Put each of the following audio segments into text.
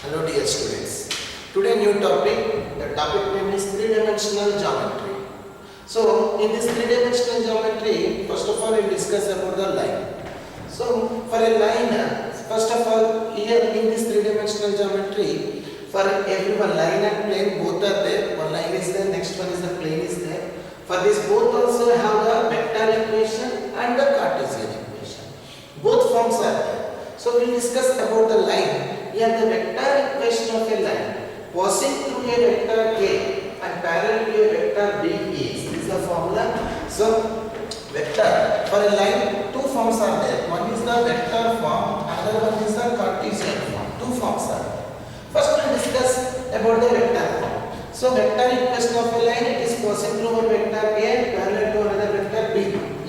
Hello dear students. Today new topic. The topic name is three-dimensional geometry. So in this three-dimensional geometry, first of all we will discuss about the line. So for a line, first of all here in this three-dimensional geometry, for every one line and plane both are there. One line is there, next one is the plane is there. For this both also have the vector equation and the Cartesian equation. Both forms are there. So we will discuss about the line. Here the vector equation of a line passing through a vector A and parallel to a vector B is the formula. So vector for a line, two forms are there. One is the vector form, another one is the Cartesian form. Two forms are there. First we will discuss about the vector form. So vector equation of a line, it is passing through a vector A and parallel to another vector B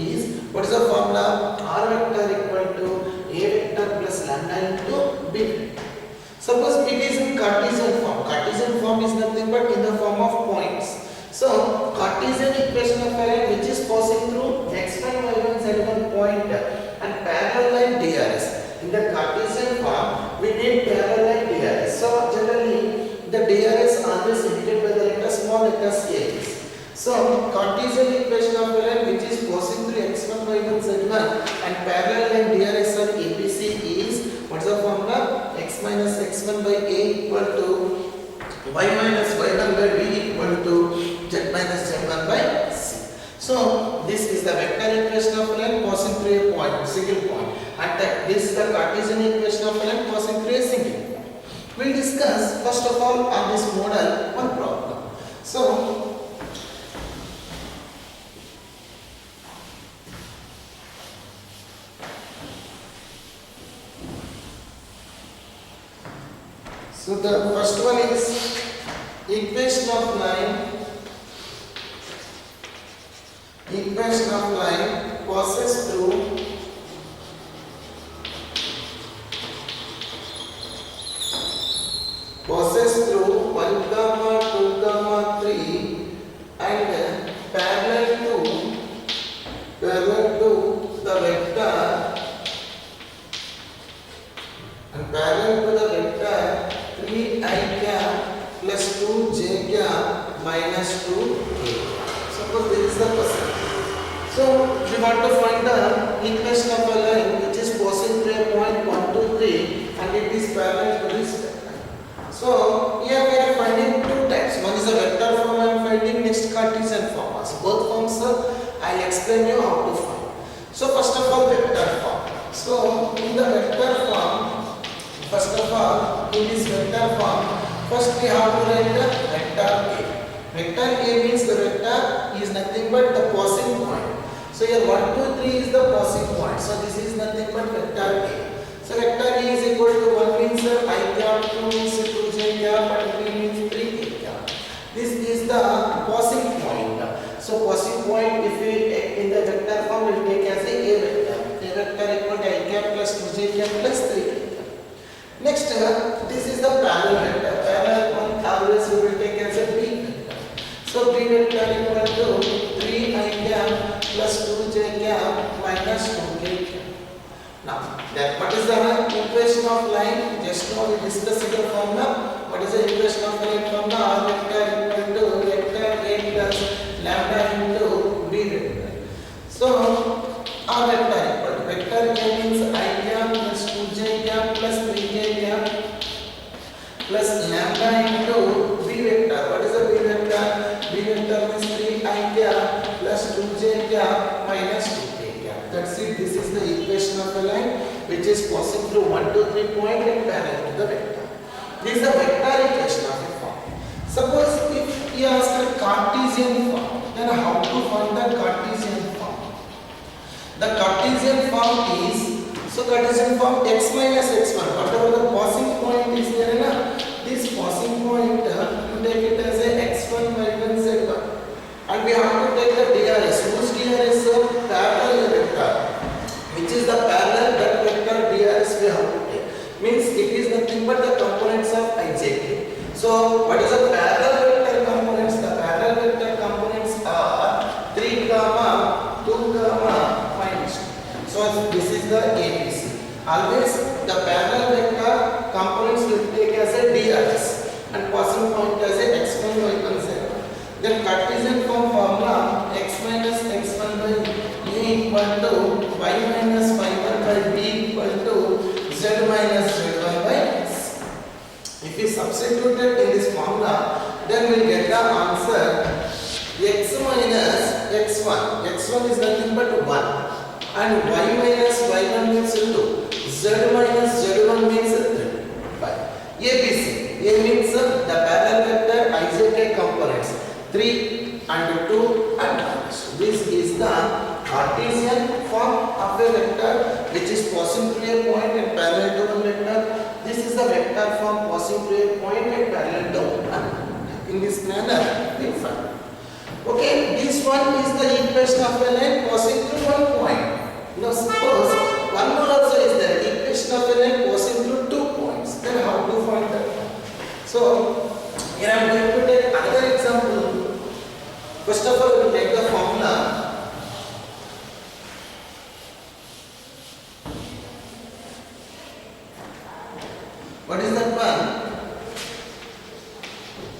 is, what is the formula? R vector equal to A vector plus lambda into B. Suppose it is in Cartesian form. Cartesian form is nothing but in the form of points. So Cartesian equation of a line which is passing through x1, y1, z1 point and parallel line DRS. In the Cartesian form, we need parallel line DRS. So generally the DRS always indicated by the letter small letter A. So Cartesian equation of a line which is passing through x1, y1, z1 and parallel line DRS or ABC is, what's the formula? X minus x1 by a equal to y minus y1 by b equal to z minus z1 by c. So this is the vector equation of a line passing through a point, single point, and this is the Cartesian equation of a line passing through a single point. We will discuss first of all on this model one problem. So the first one is equation of line passes through one comma 2 comma 3 and parallel to the vector 3i cap plus 2j cap minus 2k. Suppose this is the question. So we want to find the equation of a line which is passing through a point 1, 2, 3 and it is parallel to this vector. So here we are finding two types. One is a vector form I am finding, next Cartesian form. So both forms I will explain you how to find. So first of all vector form. So in the vector form, first of all, in this vector form, first we have to write the vector A. Vector A means the vector is nothing but the passing point. So here 1, 2, 3 is the passing point. So this is nothing but vector A. So vector A is equal to 1 means I cap, 2 means 2j cap, and 3 means 3k cap. This is the passing point. So passing point, if we in the vector form we will take as a vector. A vector equal to I cap plus 2j cap plus 3k. Next, this is the parallel vector. Parallel one always we will take as a B vector. So B vector equal to 3i cap plus 2j cap minus 2k cap. Now, then what is the equation of line? Just now we discussed the formula. What is the equation of line formula? R vector equal to vector A plus lambda into B vector. So R vector equal to vector A means I cap plus 2j cap plus 3k cap plus lambda into B vector. What is the B vector? B vector means 3i cap plus 2j cap minus 2k cap. That's it. This is the equation of a line which is passing through 1, 2, 3 point and parallel to the vector. This is the vector equation of a form. Suppose if he asks a Cartesian form, then how to find the Cartesian form? The Cartesian form is, so Cartesian form x minus x1, whatever the passing point is there, this passing point you take it as a x1, y1, z1 and we have to take the DRS. Whose DRS? Parallel vector. Which is the parallel that vector DRS we have to take. Means it is nothing but the components of ijk. So what is the parallel vector components? The parallel vector components are 3 comma 2 comma minus 2. So this is the ABC. Always the parallel vector components will take as a dx and passing point as a x1, y1, z1. Then Cartesian form formula x minus x1 by a equal to y minus y1 by b equal to z minus z1 by c. If we substitute it in this formula, then we will get the answer x minus x1. x1 is nothing but 1 and y minus y1 means 2. Z minus z1 means 3. Fine. ABC. A means the parallel vector ijk components 3 and 2 and minus 2. This is the Cartesian form of a vector which is passing through a point and parallel to one vector. This is the vector form passing through a point and parallel to one. In this manner, we find. Okay, this one is the equation of a line passing through one point. Now suppose one more also is there, equation of a line passing through 2 points. Then how to find that? So here I am going to take another example. First of all, we will take the formula. What is that one?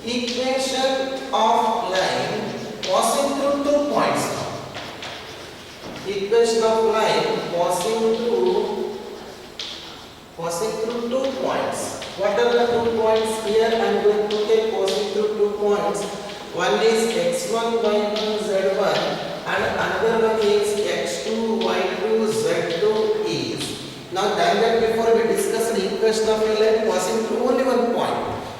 Equation of line passing through 2 points. Equation of line passing through 2 points. What are the 2 points here? I am going to take passing through 2 points. One is x1, y1, z1 and another one is x2, y2, z2 is. Now than that before we discussed the equation of a line passing through only one point.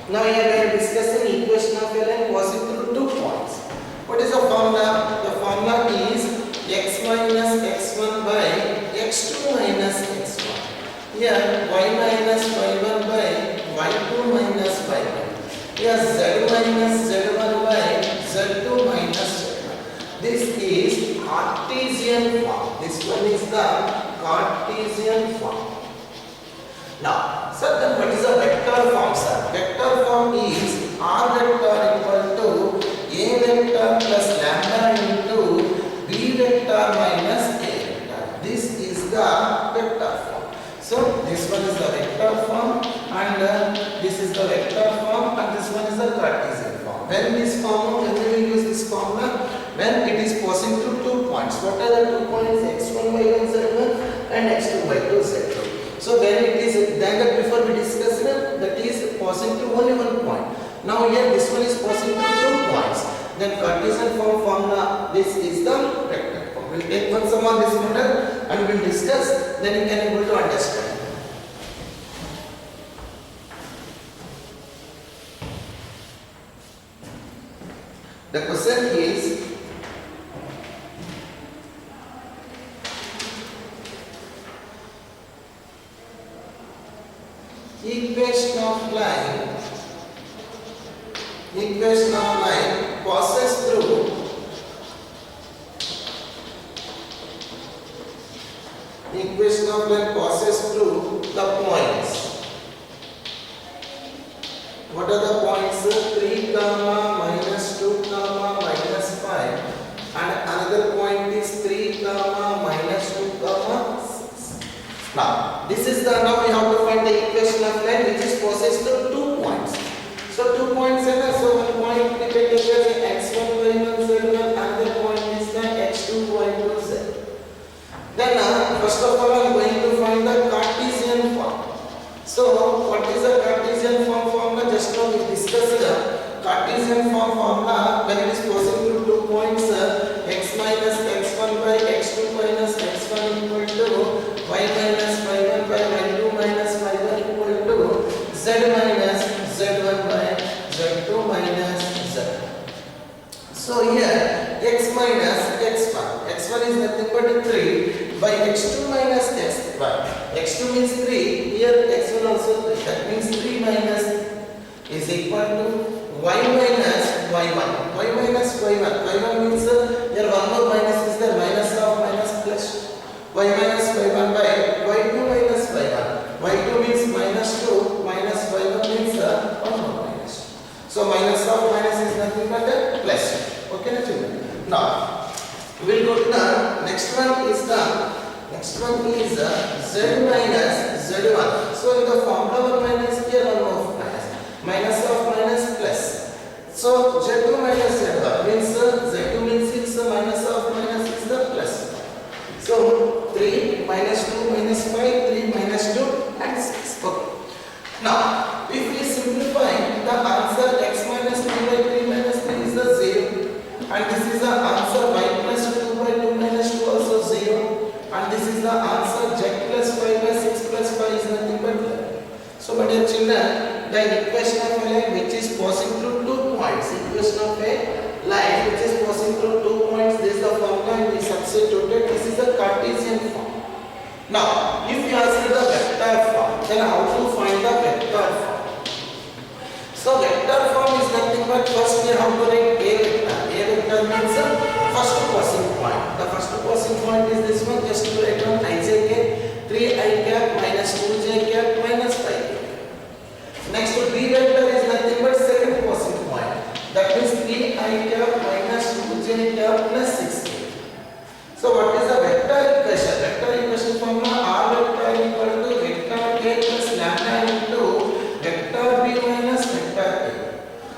Now here we are discussing equation of a line passing through 2 points. What is the formula? The formula is x minus x1 by x2 minus x1. Here y minus y1 by y2 minus y1. Here z minus z1 by z2 minus z1. This is Cartesian form. This one is the Cartesian form. Now, sir, then what is the vector form, sir? Vector form is r vector equal to a vector plus lambda into b vector minus a vector. This is the vector form. So this one is the vector form and this is the vector form and this one is the Cartesian form. When this formula, when we will use this formula, when it is passing through 2 points. What are the 2 points? x1, y1, z1 and x2, y2, z2. So when it is, then that before we discussed that is passing through only one point. Now here this one is passing through 2 points. Then Cartesian form formula, this is the vector form. We will take one sum on this matter and we will discuss, then you can able to understand. The question is, equation of line passes through the points. What are the points? 3 comma minus 2 comma minus 5 and another point is 3 comma minus 2 comma 6. Now this is the, now we have to find the equation of line which is possessed of 2 points. So 2 points are, so one point we can take as x1, y1, z1, another point is the x2, y2, z. Then first of all I am going to find the Cartesian form. So what is the Cartesian form formula? Just now we discussed the Cartesian form formula when it is passing through 2 points, x minus x1 by x2 minus x1 equal to y minus y1 by y2 minus y1 equal to z minus z1 by z2 minus z. So here x minus x1 is nothing but 3 by x2 minus x1. x2 means 3, here x1 also 3. That means 3 minus is equal to y minus y1. y minus y1. y1 means here one more minus is there, minus of minus plus. y minus y1 by y2 minus y1. y2 means minus 2 minus y1 means 1 more minus. So minus of minus is nothing but a plus. Okay, na children? Now we will go to the next one is z minus z1. So in the formula 1 minus here 1 more minus. Now, if we simplify, the answer x minus 3 by 3 minus 3 is the 0. And this is the answer y plus 2 by 2 minus 2 also 0. And this is the answer z plus 5 by 6 plus 5 is nothing but 11. So, my dear children, the equation of a line which is passing through 2 points, equation of a line which is passing through 2 points, this is the formula and we substituted, this is the Cartesian form. Now, if you ask the vector form, then how to find the vector form? So, vector form is nothing but first we have to write A vector. A vector means the first passing point. The first passing point is this one, just to write down ijk, 3 I cap minus 2 j cap minus 5 cap. Next to B vector is nothing but second passing point. That means 3 I cap minus 2 j cap plus 6 cap. So what is the vector equation? Vector equation formula R vector equal to vector A plus lambda into vector B minus vector A.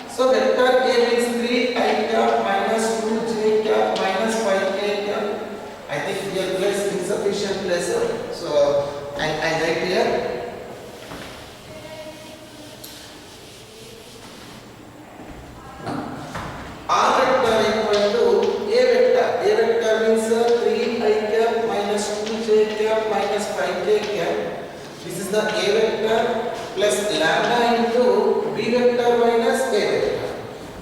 So vector A means 3 I cap minus 2 j cap minus 5 k cap. I think here place insufficient place. So I write here. R vector equal to A vector. A vector means 3 I cap minus 2 j cap minus 5 k cap. This is the A vector plus lambda into B vector minus A vector.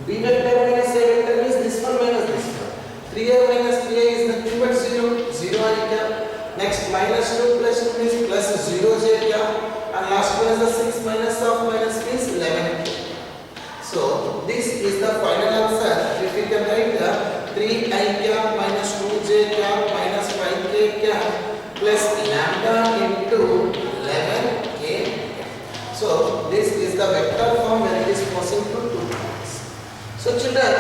B vector minus A vector means this one minus this one. 3A minus 3A is nothing but 0. 0 I cap. Next minus 2 plus 2 means plus 0 j cap. And last one is the 6 minus of minus means 11 k. So this is the final answer. If we can write the 3 I cap minus 2 j cap minus 5 k cap plus lambda into 11 k. So this is the vector form where it is passing through 2 points. So children,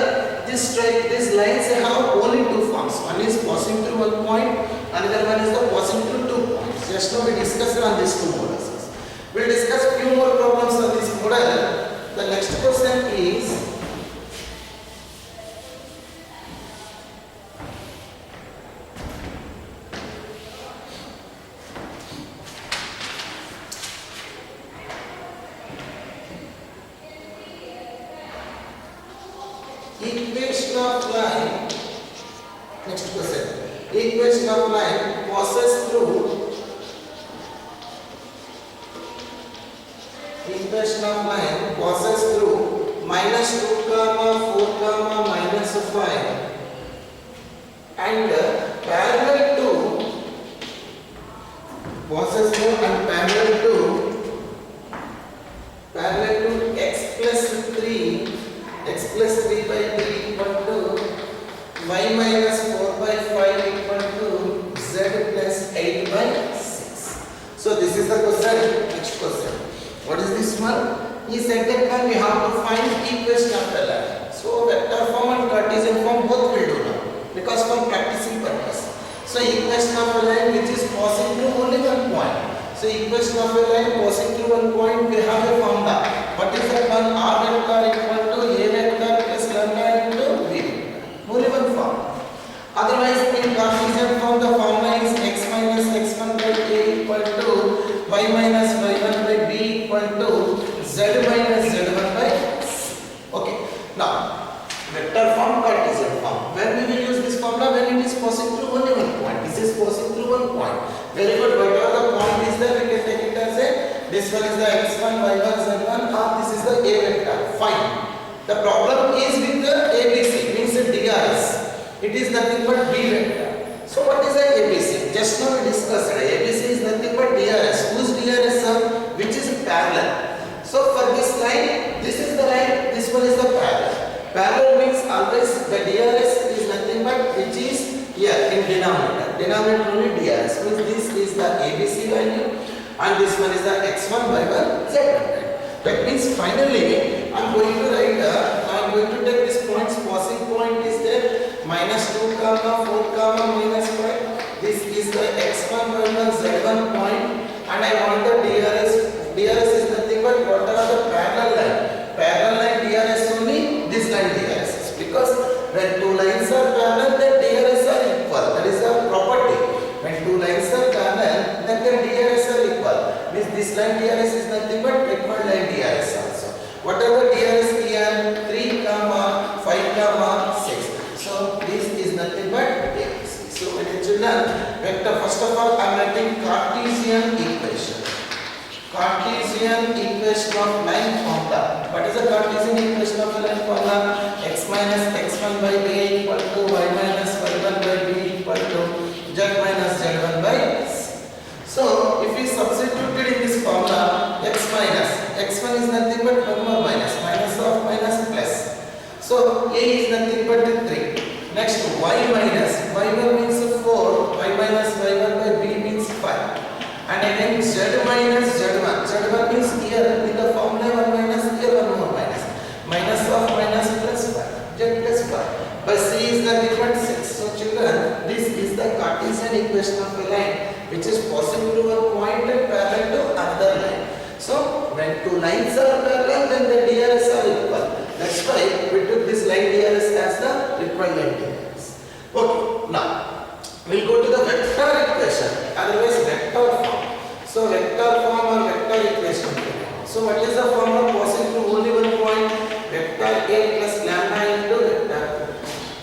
these lines have only 2 forms. One is passing through 1 point, another one is the passing through 2 points. Just now we discussed on these 2 models. We will discuss few more problems on this model. The next question is equation of line. Next question. Equation of line passes through. Equation of line passes through minus 2 comma 4 comma minus 5 and parallel to passes through and parallel to x plus 3 by 3 equal to y minus 4 by 5 equal to z plus 8 by 6. So this is the question. Next question. What is this one? He said that we have to find equation of the line. So vector form and Cartesian form both will do now because for practicing purpose. So equation of a line which is passing through only 1 point. So equation of a line passing through 1 point, we have a formula. What is that one? R vector equal to A vector plus lambda into B vector. Only 1 form. Otherwise in Cartesian form the formula is x minus x1 by A equal to y minus y1 by b equal to z minus z1 by c. Okay. Now, vector form, Cartesian form. When we will use this formula? When it is passing through only 1 point. This is passing through 1 point. Very good. Whatever the point is there, we can take it as a. This one is the x1, y1, z1, or this is the A vector. Fine. The problem is with the ABC, means the DRS. It is nothing but B vector. So what is the ABC? Just now we discussed ABC is nothing but DRS. Whose DRS which is parallel. So for this line, this is the line, this one is the parallel. Parallel means always the DRS is nothing but which is here in denominator. Denominator only DRS means this is the ABC value and this one is the x1, y1, z1. That means finally I am going to write I am going to take this points. Passing point is there minus 2 comma 4 comma minus 5. This is the x1, y1, z1 point and I want the DRS. DRS is nothing but what are the parallel line. Parallel line DRS only, this line DRS. Because when 2 lines are parallel, then DRS are equal. That is a property. When 2 lines are parallel, then the DRS are equal. Means this line DRS is nothing but equal children, vector, first of all, I am writing Cartesian equation. Cartesian equation of line formula. What is the Cartesian equation of the line formula? X minus x1 by a equal to y minus y1 by b equal to z minus z1 by c. So, if we substituted in this formula, x minus x1 is nothing but 1 more minus, minus of minus plus. So, a is nothing but 3. Next, y minus y1 means 4, y minus y1 by b means 5. And again z minus z1. Z1 means here in the formula 1 minus, here 1 more minus. Minus of minus plus 5. Z plus 5. But c is nothing but 6. So children, this is the Cartesian equation of a line which is possible to one point and parallel to another line. So when two lines are parallel, then the DRS are equal. That's why we took this line DRS as the equivalent DRS. Okay, now we'll go to the vector equation, otherwise vector form. So vector form or vector equation. So what is the form of possible to only one point? Vector A plus lambda into vector.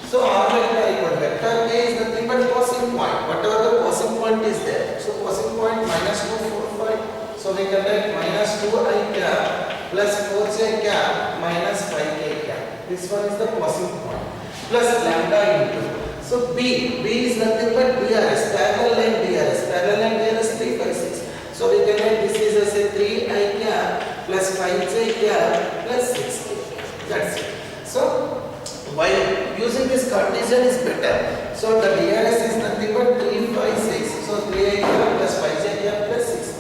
So R vector equal vector A is nothing but possible point. Whatever the possible point is there. So possible point minus 2, 4, 5. So we can write minus 2i cap plus 4j cap minus 5k cap. This one is the possible point. Plus lambda into. So B is nothing but DRS, parallel line DRS, parallel line DRS 3, 5, 6. So we can write this is as a 3i cap plus 5j cap plus 6k cap. That's it. So while using this Cartesian is better. So the DRS is nothing but 3, 5, 6. So 3i cap plus 5j cap plus 6.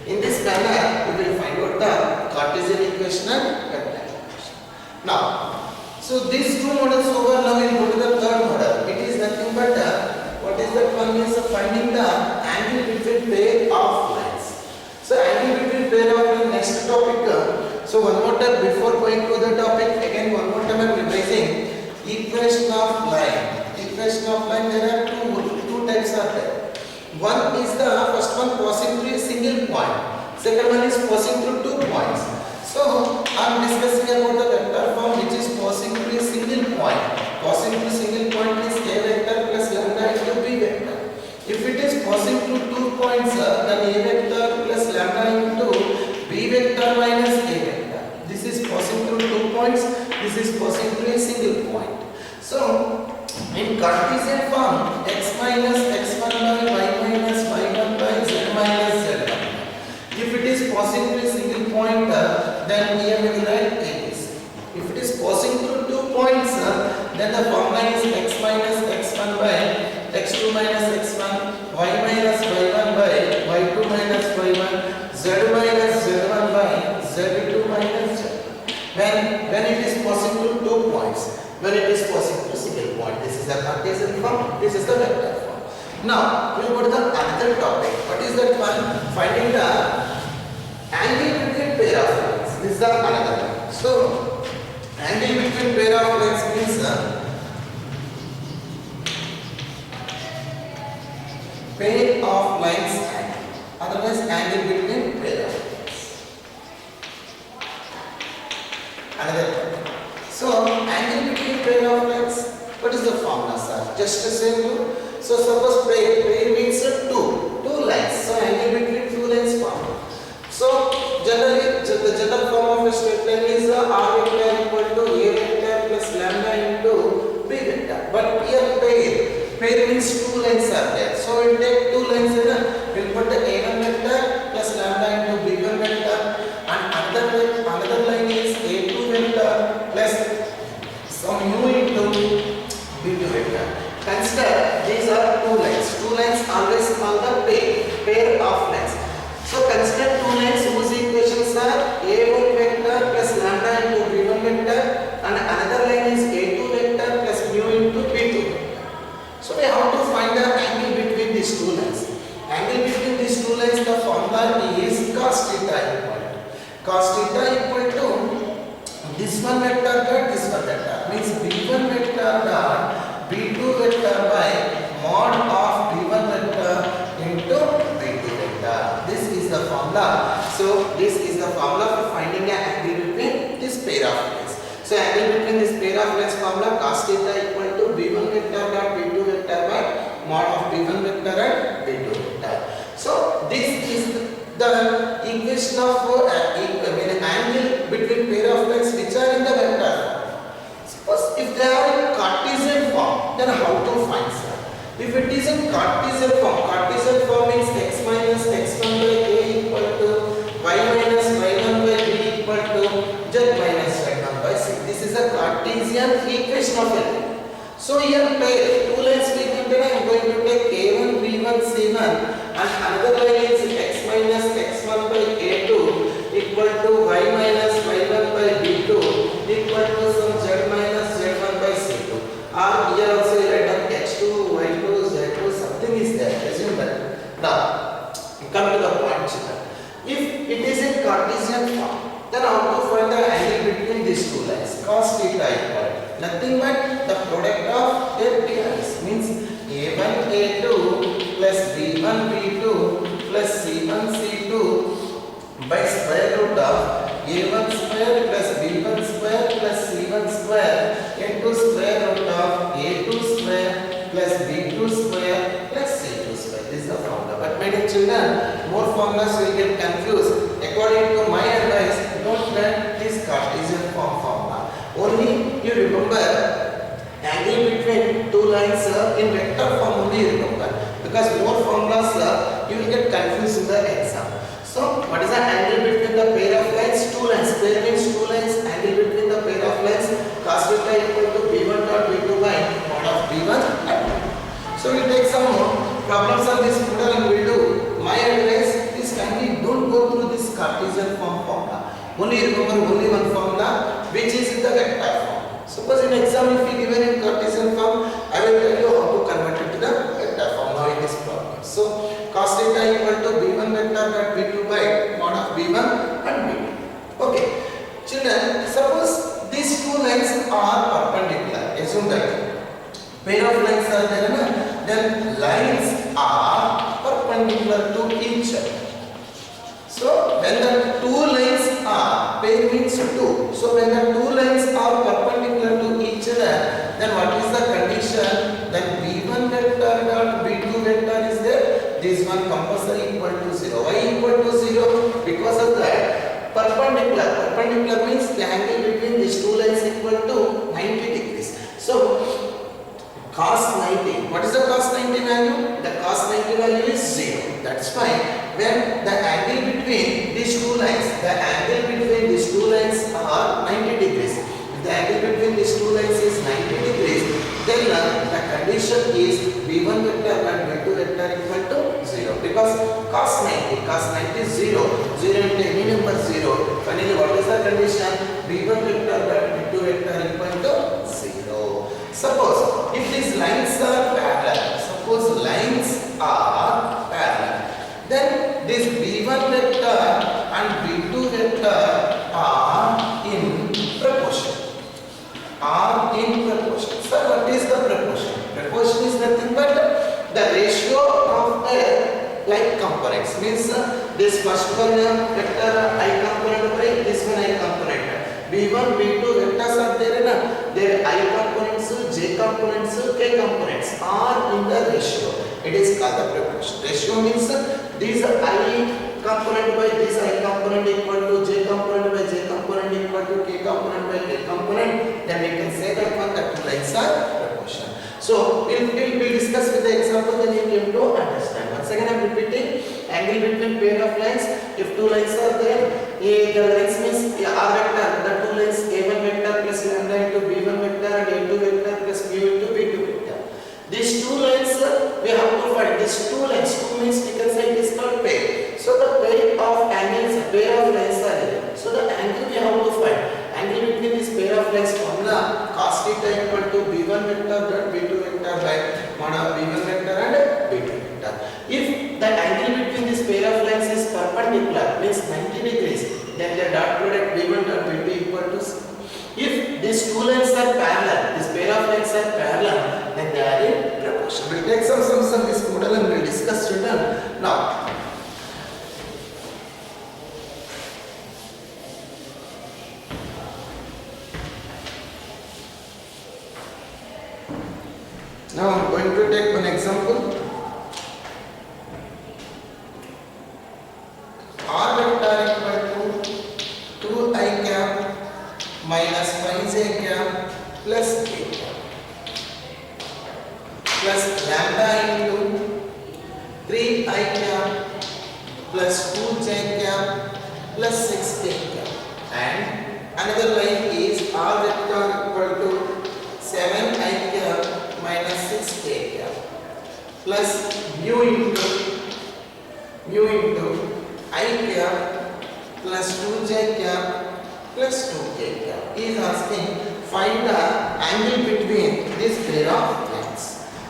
In this manner, we will find out the Cartesian equation and vector equation. Now, so these two models over, now we will go to the third model. It is nothing but what is that one means finding the angle between pair of lines. So angle between pair of lines, next topic. So one more time before going to the topic, again one more time I am revising. Equation of line. Equation of line, there are two types are there. One is the first one passing through a single point. Second one is passing through 2 points. So I am discussing about the vector form which is passing through a single point. Passing through single point is a vector plus lambda into b vector. If it is passing through 2 points, then a vector plus lambda into b vector minus a vector. This is passing through 2 points. This is passing through a single point. So in Cartesian form, x minus x1 by y minus y1 by z minus z1. If it is passing through a single point, then here we will write ABC. If it is passing through 2 points, then the formula is x minus x1 by x2 minus x1, y minus y1 by y2 minus y1, z minus z1 by z2 minus z1. When it is passing through 2 points, when it is passing through single point, this is the Cartesian form, this is the vector form. Now, we will go to the another topic. What is that one? Finding the angle between pair of lines. This is the another one. So, angle between pair of lines means pair of lines angle. Otherwise, angle between pair of lines. Another topic. So, angle between pair of lines. What is the formula, sir? Just the same rule. So, suppose pair means two lines. So, angle between two lines form. So, generally, the general form of a straight line is r vector equal to a vector plus lambda into b vector. But here pair means two lines are there. So, we will take two lines and we will put the a1 vector plus lambda into b1 vector, and another line is a2 vector plus some mu into b2 vector. Consider these are two lines. Two lines always called the pair of lines. So consider two lines whose equations are a1 vector plus lambda into b1 vector, and another line is a2 vector plus mu into b2 vector. So we have to find the angle between these two lines. Angle between these two lines, the formula is cos theta equal to. Cos theta equal to this one vector dot this one vector, means b1 vector dot b2 vector by mod of b1 vector into b2 vector. This is the formula. So this is the formula for finding the angle between this pair of lines. So angle between this pair of lines formula cos theta equal to b1 vector dot b2 vector by mod of B1 vector and B2 vector. So this is the equation of angle between pair of lines which are in the vector form. Suppose if they are in Cartesian form, then how to find, sir? If it is in Cartesian form means x minus x1 by a equal to y minus y1 by b equal to z minus z1 by c. This is a Cartesian equation of it. So here pair two lines we given. I am going to take a1 b1 c1 and another line is x minus x1 by a2 equal to y minus y1 by b2 equal to some z minus z1 by c2. Or here also you write down x2 y2 z2 something is there. Assume that. Now come to the point, children. If it is in Cartesian form, then how to find the angle between these two lines? Cos theta equal nothing but the product of their pairs, means a1 a2 plus b1 b2 plus c1 c2 by square root of a1 square plus b1 square plus c1 square into square root of a2 square plus b2 square plus c2 square. This is the formula. But my dear children, more formulas will get confused. According to my advice, don't learn this Cartesian form formula. Only you remember angle between two lines in vector form only you remember, because more formulas you will get confused in the exam. So what is the angle between the pair of lines? Two lines. Pair means two lines. Angle between the pair of lines cos theta equal to b1 dot b2 by mod of b1 and b2. So we take some more problems on this model and we will do. My advice is kindly don't go through this Cartesian form formula. Only remember only one formula which is in the vector form. Suppose in exam if we given in Cartesian form, I will tell you how to convert it to the vector form now in this problem. So cos theta equal to b1 vector dot b2 by mod of b1 and b2. Okay, children, suppose these two lines are perpendicular. Assume that pair of lines are there, then lines are perpendicular to each other. So when the two lines are, pair means two. So when the two lines are perpendicular to each other, then what is the condition? Then b1 vector dot b2 vector is there. This one compulsory equal to 0. Why equal to 0? Because of that perpendicular. Perpendicular means the angle between these two lines equal to 90 degrees. So cos 90. What is the cos 90 value? The cos 90 value is 0. That's why when the angle between these two lines, are 90 degrees. If the angle between these two lines is 90 degrees, then the condition is b1 vector and b2 vector equal to 0. Because cos 90 is 0. 0 into any number 0. Finally, what is the condition? b1 vector and b2 vector equal to 0. Suppose if these lines are parallel, then this b1 vector and b2 vector are in proportion. So what is the proportion? Proportion is nothing but the ratio of their like components. Means this first one vector I component by this one I component. b1, b2 vectors are there na? Their I components, j components, k components are in the ratio. It is called the proportion. Ratio means these I component by this I component equal to j component by j component equal to k component by k component. Then we can say that one the two lines are proportion. So we'll discuss with the example, then you came to understand. Once again I am repeating, angle between pair of lines. If two lines are there, the lines means r vector, the two lines a1 vector plus lambda into b1 vector and a2 vector plus mu into b2 vector. These two lines we have to find. These two lines, two means we can say it is called pair. So the pair of angles, pair of lines are there. So the angle we have to find. Angle between this pair of lines formula cos theta equal to b1 vector dot b2 vector by mod of b1 vector and b2 vector. If the angle between this pair of lines is perpendicular, means 90 degrees, then the dot product b1 dot b2 equal to 0. If these two lines are parallel, this pair of lines are parallel, then they are in proportion. We'll take some sums on this model and we'll discuss return. Now, Now I am going to take one example. R vector equal to 2I cap minus 5j cap plus k cap plus lambda into 3I cap plus 2j cap plus 6k cap, and another line is R vector equal to 7I cap minus 6k cap plus mu into I cap plus 2j cap plus 2k cap. He is asking find the angle between this pair of lines.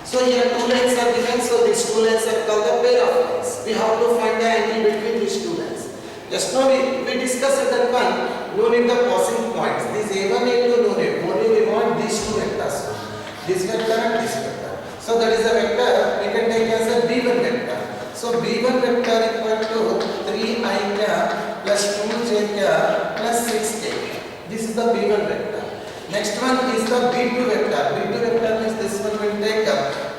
So here two lines are given, so these two lines are called the pair of lines. We have to find the angle between these two lines. Just now we discussed that one, no need the crossing points. This A1, A2 no need, only we want these two vectors. This vector and this vector. So that is a vector we can take as a B1 vector. So B1 vector equal to 3I cap plus 2j cap plus 6k. This is the B1 vector. Next one is the B2 vector. B2 vector means this one will take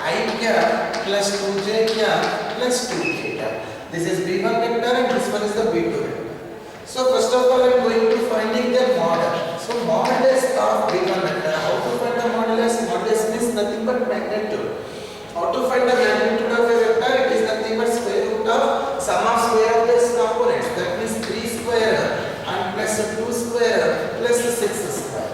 I cap plus 2j cap plus 2k cap. This is B1 vector and this one is the B2 vector. So first of all I am going to finding their model. So modulus of B1 vector. How to find the modulus? Modulus means nothing but magnitude. How to find the magnitude of a vector? It is nothing but square root of sum of square of its components. That means 3 square and plus 2 square plus 6 square.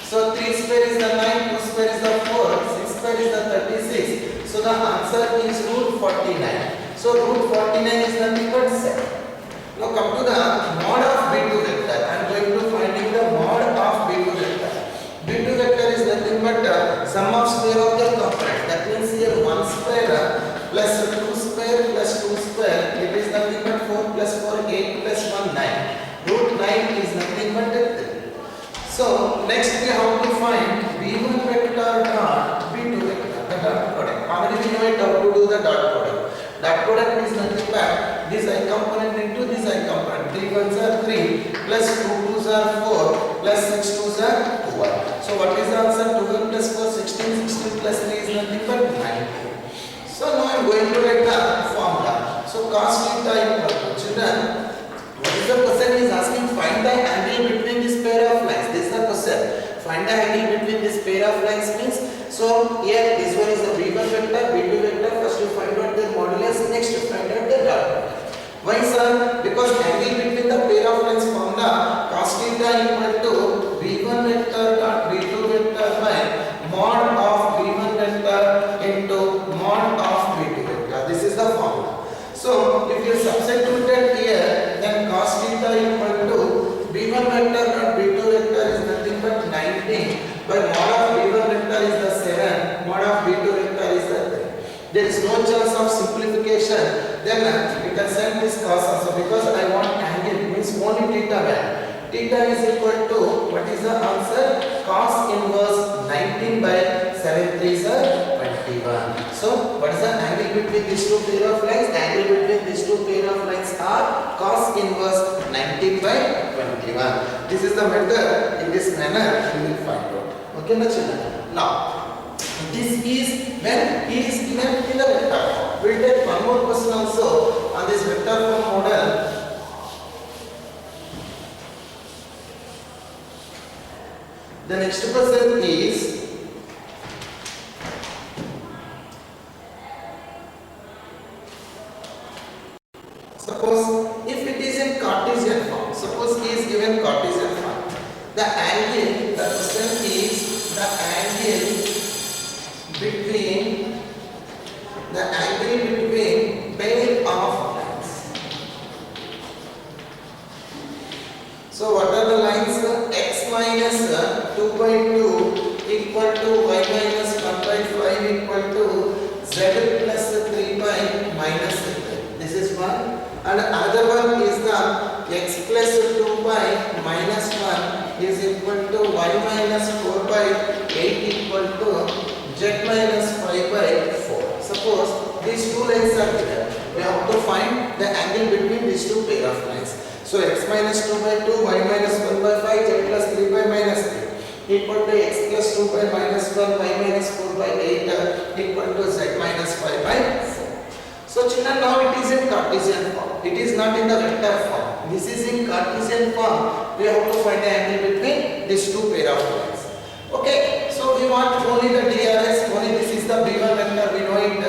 So 3 square is the 9, 2 square is the 4, 6 square is the 36. So the answer is root 49. So root 49 is nothing but 7. Now come to the mod of B2 vector. I am going to finding the mod of B2 vector. B2 vector is nothing but sum of square of the components. That means here 1 square plus 2 square plus 2 square. It is nothing but 4 plus 4, 8 plus 1, 9. Root 9 is nothing but 3. So next we have to find B1 vector dot B2 vector, the dot product. Already we know it how to do the dot product. Dot product is nothing but this I component into this I component. 3 ones are 3 plus 2 twos are 4 plus 6 twos are 12. So what is the answer? 12 plus 4, 16, 16 plus 3 is nothing but 19. So now I am going to write the formula. So cos theta equal to, children, what is the question is asking? Find the angle between this pair of lines. This is the question. Find the angle between this pair of lines means, so here this one is the B1 vector, B2 vector. First you find out their modulus, next you find out their dot product. Why sir? Because angle between the pair of lines formula cos theta equal to B1 vector dot B2 vector by mod of B1 vector into mod of B2 vector. This is the formula. So if you substitute it here, then cos theta equal to B1 vector dot B2 vector is nothing but 19 by mod of B1 vector is the 7, mod of B2 vector is the 3. There is no chance of simplification. Then you can send this cos also because I want angle means only theta value. Theta is equal to, what is the answer? Cos inverse 19 by 7 3s are 21. So what is the angle between these two pair of lines? The angle between these two pair of lines are cos inverse 19 by 21. This is the method. In this manner you will find out. Okay, na children? Now this is when he is given in the vector form. We will take one more question also on this vector form model. The next question is, suppose if it is in Cartesian form, suppose he is given Cartesian form, the angle, the question is the angle between pair of lines. So what are the lines? X minus 2 by 2 equal to y minus 1 by 5 equal to z plus 3 by minus 3. This is one. And another one is the x plus 2 by minus 1 is equal to y minus 4 by 8 equal to z minus 5 by 4. Suppose these two lines are given. We have to find the angle between these two pair of lines. So x minus 2 by 2, y minus 1 by 5, z plus 3 by minus 3. equal to x plus 2 by minus 1 y minus 4 by 8 equal to z minus 5 by 4. So children, now it is in Cartesian form. It is not in the vector form. This is in Cartesian form. We have to find the angle between these two pair of lines. Okay. So we want only the DRS. Only this is the B1 vector. We know it.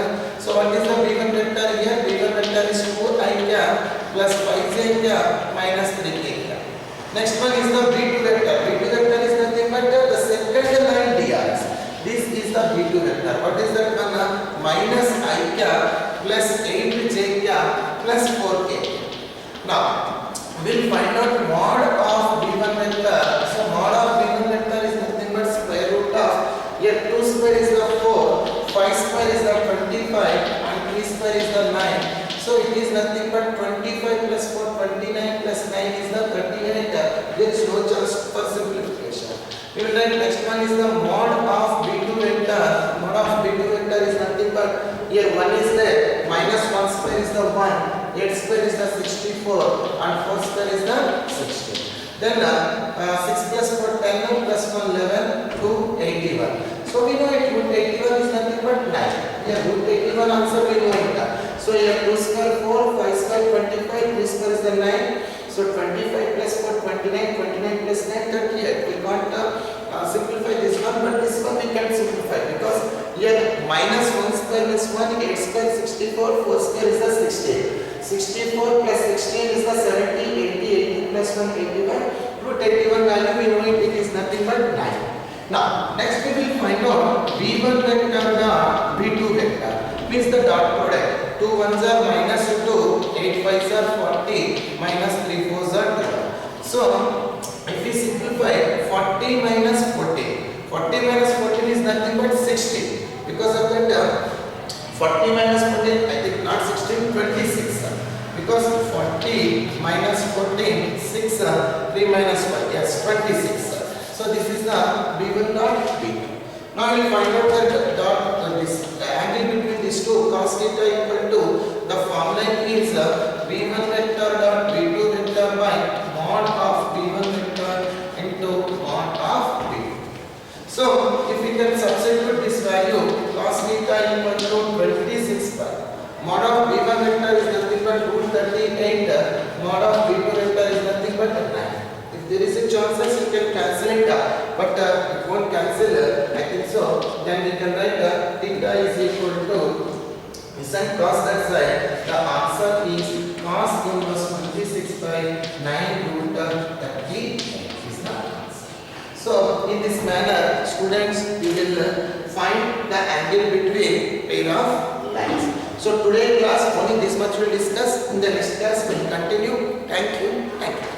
So what is the B1 vector here? B1 vector is 4i cap plus 5j cap minus 3k cap. Next one is the B2 vector. B2 vector is nothing but the second line DRS. This is the B2 vector. What is that one? Minus I cap plus 8j cap plus 4k. Now we'll find out mod of B1 vector. So mod of B1 vector is nothing but square root of, here 2 square is the 4, 5 square is the 25 and 3 square is the 9. So it is nothing but 25 plus 4, 29 plus 9 is the 38. There is no chance for simplification. We will write next one is the mod of B2 vector. Mod of B2 vector is nothing but, here 1 is there, minus 1 square is the 1, 8 square is the 64 and 4 square is the 60. Then 6 plus 4 10 plus 1 11 to 81. So we know it, root 81 is nothing but 9. Here root 81 answer we know it. So here 2 square 4, 5 square 25, 3 square is the 9. So 25 plus 4 29, 29 plus 9 38. We can't simplify this one, but this one we can simplify because here minus 1 square is 1, 8 square 64, 4 square is the 68. 64 plus 16 is the 70, 80, 80 plus 1 81. Root 81 value we know it is nothing but 9. Now next we will find out B1 vector dot B2 vector. Means the dot product. 2 1s are minus 2, 8 5s are 40, minus 3 4s are 12. So if we simplify 40 minus 14, 40 minus 14 is nothing but 60. Because of that 40 minus 14, I think not 16, 26. Because 40 minus 14, 6, 3 minus 5, yes 26. So this is the B1 dot B2. Now we will find out that the angle between these two cos theta equal to, the formula is B1 vector dot B2 vector by mod of B1 vector into mod of B2. So if we can substitute this value, cos theta equal to 26 by mod of B1 vector is nothing but root 38, mod of B2 vector is nothing but 9. If there is a chances you can cancel it, but it won't cancel, I think so. Then we can write theta is equal to sin cos that side. The answer is cos inverse 26 by 9 root 38 is the answer. So in this manner, students, you will find the angle between pair of lines. So today class only this much we will discuss. In the next class we will continue. Thank you. Thank you.